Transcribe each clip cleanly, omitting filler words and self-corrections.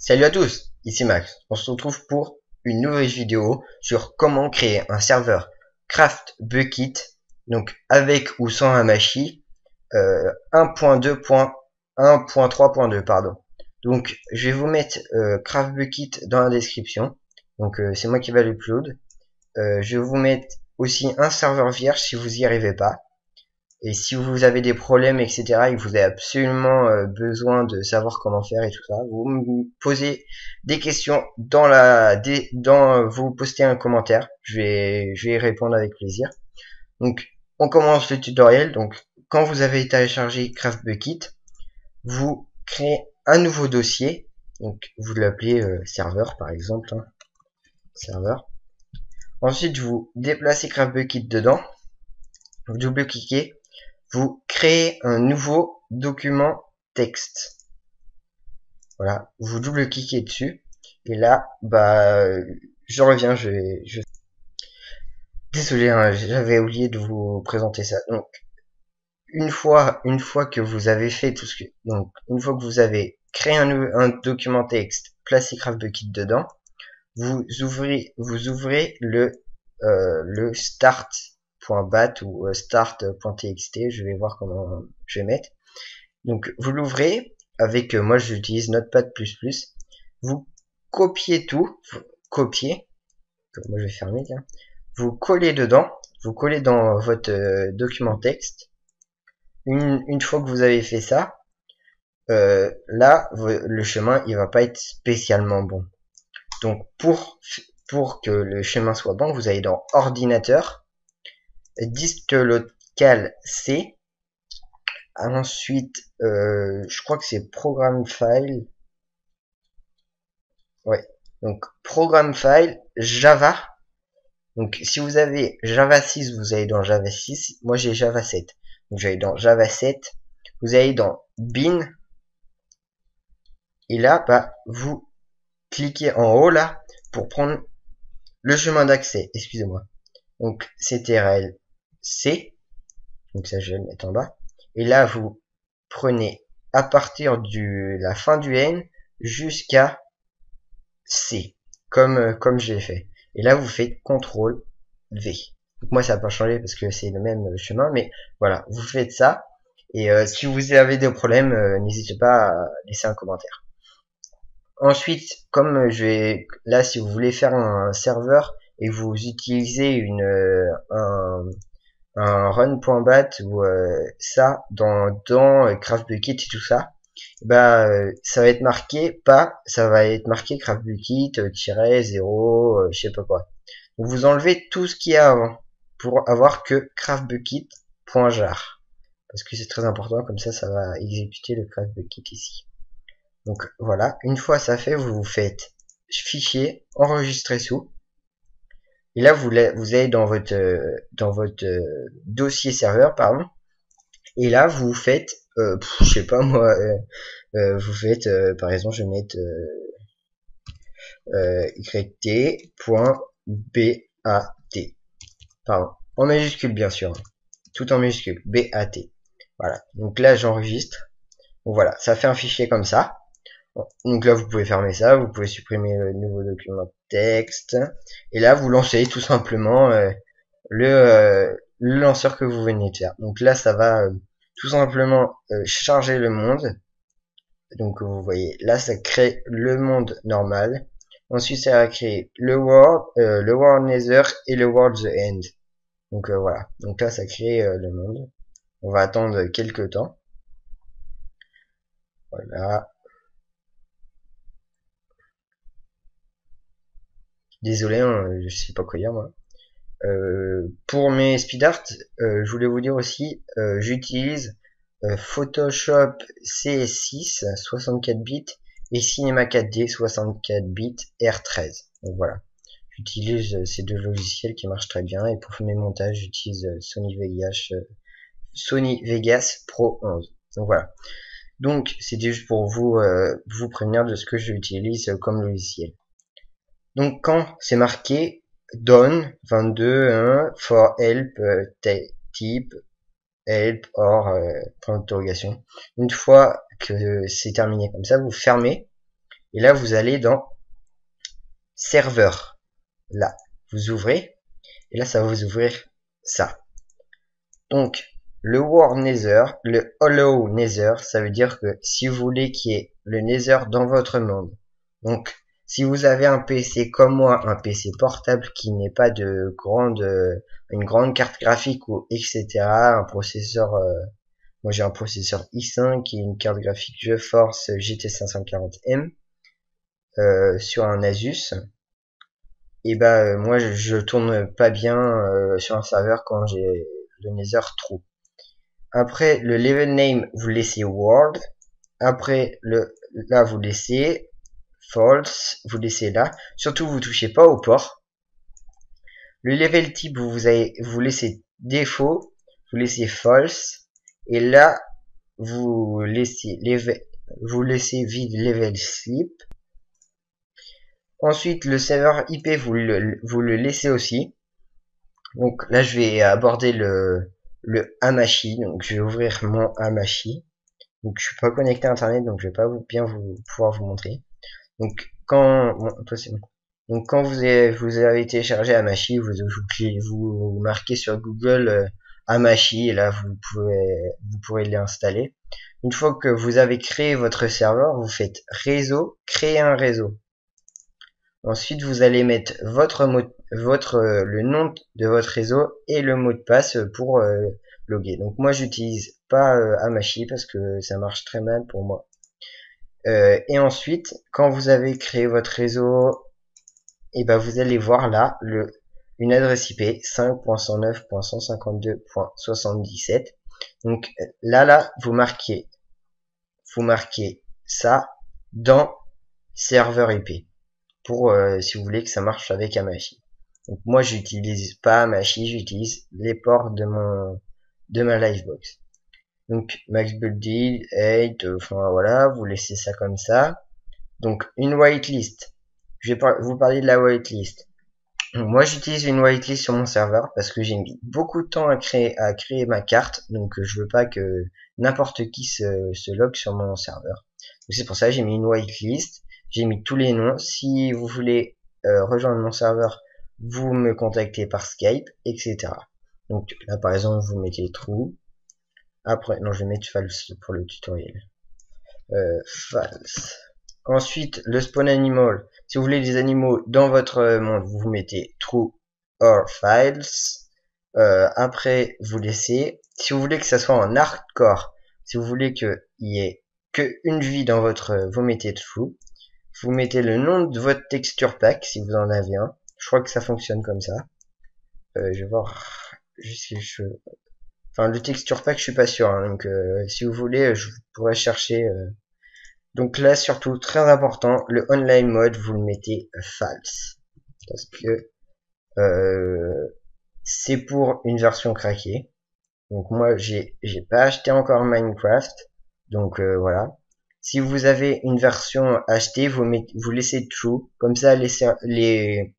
Salut à tous, ici Max. On se retrouve pour une nouvelle vidéo sur comment créer un serveur Craft Bucket, donc avec ou sans Hamachi, 1.2.1.3.2 pardon. Donc je vais vous mettre Craft Bucket dans la description. Donc c'est moi qui vais l'upload. Je vais vous mettre aussi un serveur vierge si vous y arrivez pas. Et si vous avez des problèmes, etc., et que vous avez absolument besoin de savoir comment faire et tout ça, vous me posez des questions vous postez un commentaire. Je vais y répondre avec plaisir. Donc, on commence le tutoriel. Donc, quand vous avez téléchargé Craft Bucket, vous créez un nouveau dossier. Donc, vous l'appelez serveur, par exemple, hein, serveur. Ensuite, vous déplacez Craft Bucket dedans. Vous double-cliquez. Vous créez un nouveau document texte. Voilà, vous double-cliquez dessus. Et là, je reviens, Désolé, hein, j'avais oublié de vous présenter ça. Donc, une fois que vous avez fait tout ce que... Donc, une fois que vous avez créé un document texte, placé Craft Bucket dedans, vous ouvrez le start.bat ou start.txt, je vais voir comment je vais mettre. Donc vous l'ouvrez avec, moi j'utilise Notepad++, vous copiez tout, moi je vais fermer, tiens. Vous collez dedans, vous collez dans votre document texte. Une fois que vous avez fait ça, là le chemin il va pas être spécialement bon. Donc pour que le chemin soit bon, vous allez dans ordinateur, disque local C, ensuite je crois que c'est programme file, ouais, donc programme file Java. Donc si vous avez Java 6, vous allez dans Java 6, moi j'ai Java 7, donc j'allais dans Java 7, vous allez dans bin, et là vous cliquez en haut là pour prendre le chemin d'accès, excusez-moi. Donc CTRL C, donc ça je vais le mettre en bas, et là vous prenez à partir de la fin du N jusqu'à C, comme j'ai fait. Et là vous faites CTRL V. Donc moi ça n'a pas changé parce que c'est le même chemin, mais voilà, vous faites ça. Et si vous avez des problèmes, n'hésitez pas à laisser un commentaire. Ensuite, comme là, si vous voulez faire un serveur et que vous utilisez un run.bat ou ça dans Craft Bucket et tout ça, ça va être marqué Craft Bucket 0, je sais pas quoi. Donc vous enlevez tout ce qu'il y a avant pour avoir que Craft Bucket.jar, parce que c'est très important, comme ça va exécuter le Craft Bucket ici. Donc voilà, une fois ça fait, vous faites fichier, enregistrer sous, et là vous allez dans votre dossier serveur, pardon, et là vous faites, je sais pas moi, vous faites, par exemple, je vais mettre yt.bat, pardon, en majuscule bien sûr, tout en majuscule, bat. Voilà, donc là j'enregistre. Donc voilà, ça fait un fichier comme ça. Donc là vous pouvez fermer ça, vous pouvez supprimer le nouveau document texte, et là vous lancez tout simplement le lanceur que vous venez de faire. Donc là ça va tout simplement charger le monde. Donc vous voyez, là ça crée le monde normal. Ensuite ça va créer le world nether et le world the end. Donc voilà, donc là ça crée le monde. On va attendre quelques temps. Voilà. Désolé, hein, je sais pas quoi dire moi. Pour mes speed art, je voulais vous dire aussi, j'utilise Photoshop CS6 64 bits et Cinema 4D 64 bits R13. Donc voilà, j'utilise ces deux logiciels qui marchent très bien, et pour mes montages j'utilise Sony Vegas Pro 11. Donc voilà. Donc c'était juste pour vous prévenir de ce que j'utilise comme logiciel. Donc quand c'est marqué done 22 for help type help or point d'interrogation, une fois que c'est terminé comme ça, vous fermez Et là, vous allez dans serveur. Là, vous ouvrez. Et là, ça va vous ouvrir ça. Donc, le World Nether, le Hollow Nether, ça veut dire que si vous voulez qu'il y ait le Nether dans votre monde, donc si vous avez un PC comme moi, un PC portable qui n'est pas de une grande carte graphique ou etc., un processeur, moi j'ai un processeur i5 qui est une carte graphique GeForce GT 540M sur un Asus, et bah moi je tourne pas bien sur un serveur quand j'ai le Nether trop. Après, le level name, vous laissez world. Après, là, vous laissez false. Vous laissez là. Surtout, vous touchez pas au port. Le level type, vous laissez défaut. Vous laissez false. Et là, vous laissez vide level sleep. Ensuite, le serveur IP, vous le laissez aussi. Donc là, je vais aborder le Hamachi. Donc, je vais ouvrir mon Hamachi. Donc je suis pas connecté à internet, donc je vais pas pouvoir vous montrer. Donc quand toi c'est bon. Donc quand vous avez téléchargé Hamachi, vous marquez sur Google Hamachi et là vous pourrez l'installer. Une fois que vous avez créé votre serveur, vous faites réseau, créer un réseau. Ensuite, vous allez mettre le nom de votre réseau et le mot de passe pour loguer. Donc moi j'utilise pas Hamachi parce que ça marche très mal pour moi. Et ensuite, quand vous avez créé votre réseau, et ben vous allez voir là une adresse IP 5.109.152.77. Donc là vous marquez ça dans serveur IP pour si vous voulez que ça marche avec Hamachi. Donc moi j'utilise pas Hamachi, j'utilise les ports de ma Livebox. Donc max build 8, enfin voilà, vous laissez ça comme ça. Donc une whitelist. Je vais vous parler de la whitelist. Moi j'utilise une whitelist sur mon serveur parce que j'ai mis beaucoup de temps à créer ma carte, donc je veux pas que n'importe qui se log sur mon serveur. Donc c'est pour ça que j'ai mis une whitelist, j'ai mis tous les noms. Si vous voulez rejoindre mon serveur, vous me contactez par Skype, etc. Donc là par exemple vous mettez true. Après, non, je vais mettre false pour le tutoriel. False. Ensuite, le spawn animal. Si vous voulez des animaux dans votre monde, vous mettez true or false. Après, vous laissez. Si vous voulez que ça soit en hardcore, si vous voulez qu'il y ait que une vie dans votre, vous mettez true. Vous mettez le nom de votre texture pack si vous en avez un. Je crois que ça fonctionne comme ça. Je vais voir juste si je... Enfin, le texture pack, je suis pas sûr. Hein, donc, si vous voulez, je pourrais chercher. Donc là, surtout, très important, le online mode, vous le mettez false. Parce que c'est pour une version craquée. Donc moi, j'ai pas acheté encore Minecraft. Donc voilà. Si vous avez une version achetée, vous laissez true. Comme ça, les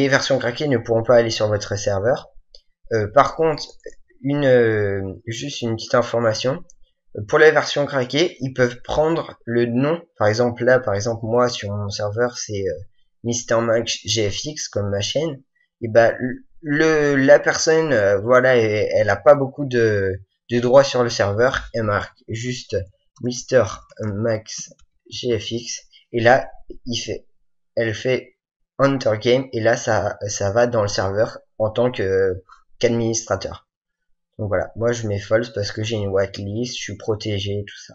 versions craquées ne pourront pas aller sur votre serveur. Par contre, juste une petite information. Pour les versions craquées, ils peuvent prendre le nom. Par exemple, moi, sur mon serveur, c'est Mr. Max GFX comme ma chaîne. Et bah, la personne, voilà, elle a pas beaucoup de droits sur le serveur. Elle marque juste Mr. Max GFX. Et là, elle fait Enter Game. Et là, ça va dans le serveur en tant qu'administrateur. Donc voilà, moi je mets false parce que j'ai une whitelist, je suis protégé, tout ça.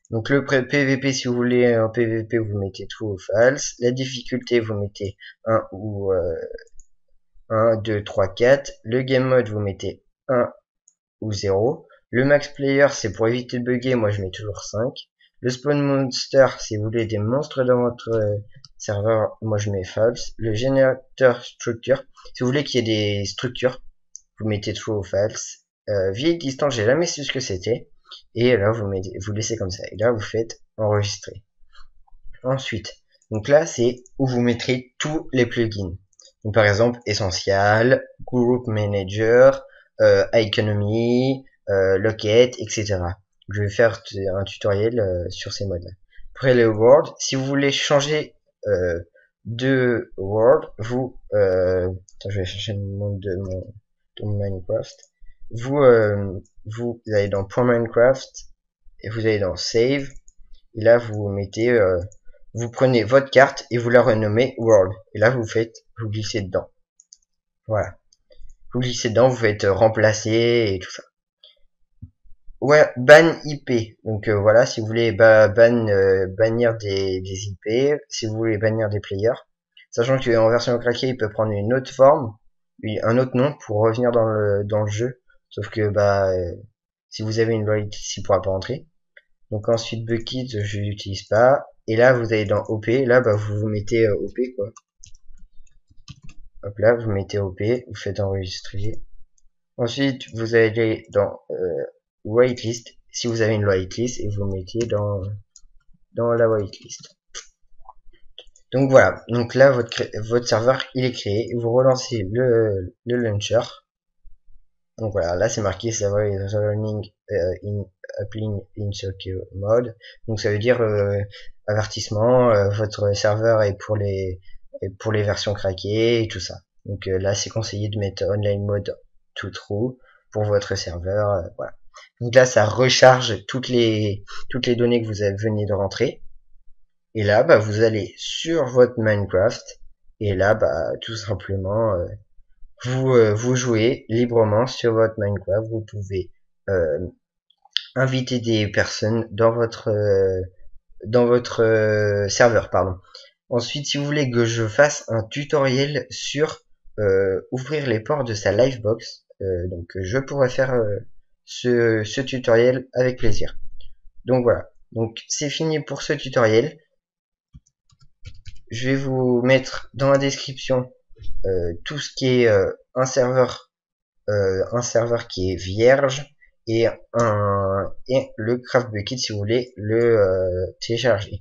Donc le PVP, si vous voulez un PVP, vous mettez true ou false. La difficulté, vous mettez 1 ou 1, 2, 3, 4. Le game mode, vous mettez 1 ou 0. Le max player, c'est pour éviter de bugger, moi je mets toujours 5. Le spawn monster, si vous voulez des monstres dans votre serveur, moi je mets false. Le générateur structure, si vous voulez qu'il y ait des structures, vous mettez true ou false. Vieille distance, j'ai jamais su ce que c'était. Et là, vous laissez comme ça. Et là, vous faites enregistrer. Ensuite, donc là, c'est où vous mettrez tous les plugins. Donc, par exemple, Essential, Group Manager, Economy, Locket, etc. Je vais faire un tutoriel sur ces modes-là. après les world, si vous voulez changer de world, vous attends, je vais chercher le nom de mon Minecraft. Vous allez dans point Minecraft et vous allez dans save et là vous mettez vous prenez votre carte et vous la renommez world et là vous glissez dedans. Voilà. Vous glissez dedans, vous faites remplacer et tout ça. Ouais, ban IP. Donc voilà, si vous voulez bannir des IP, si vous voulez bannir des players, sachant qu'en version craquée, il peut prendre une autre forme, un autre nom pour revenir dans le jeu. Sauf que si vous avez une loyalty, il pourra pas rentrer. Donc ensuite Bucket, je l'utilise pas. Et là, vous allez dans OP. Là, vous vous mettez OP quoi. Hop là, vous mettez OP, vous faites enregistrer. Ensuite, vous allez dans whitelist, si vous avez une whitelist, et vous mettez dans la whitelist. Donc voilà, donc là votre serveur il est créé, vous relancez le launcher. Donc voilà, là c'est marqué server is running in applying in secure mode. Donc ça veut dire avertissement, votre serveur est pour les versions craquées et tout ça. Donc là c'est conseillé de mettre online mode to true pour votre serveur, voilà. Donc là ça recharge toutes les données que vous venez de rentrer. Et là vous allez sur votre Minecraft et là tout simplement vous jouez librement sur votre Minecraft. Vous pouvez inviter des personnes dans votre serveur, pardon. Ensuite, si vous voulez que je fasse un tutoriel sur ouvrir les ports de sa Livebox, donc je pourrais faire ce tutoriel avec plaisir. Donc voilà. Donc c'est fini pour ce tutoriel. Je vais vous mettre dans la description tout ce qui est un serveur qui est vierge et le Craft Bucket si vous voulez le télécharger.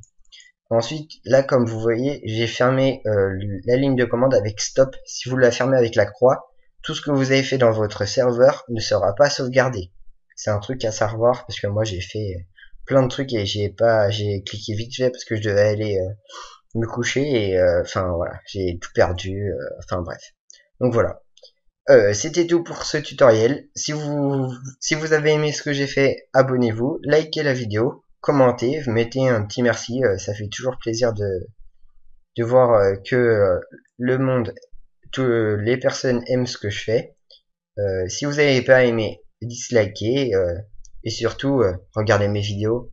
Ensuite, là comme vous voyez, j'ai fermé la ligne de commande avec stop. Si vous la fermez avec la croix, tout ce que vous avez fait dans votre serveur ne sera pas sauvegardé. C'est un truc à savoir parce que moi j'ai fait plein de trucs et j'ai cliqué vite fait parce que je devais aller me coucher et enfin voilà, j'ai tout perdu, enfin bref. Donc voilà. C'était tout pour ce tutoriel. Si vous avez aimé ce que j'ai fait, abonnez-vous, likez la vidéo, commentez, mettez un petit merci, ça fait toujours plaisir de voir que le monde, toutes les personnes aiment ce que je fais. Si vous n'avez pas aimé, dislikez et surtout regardez mes vidéos.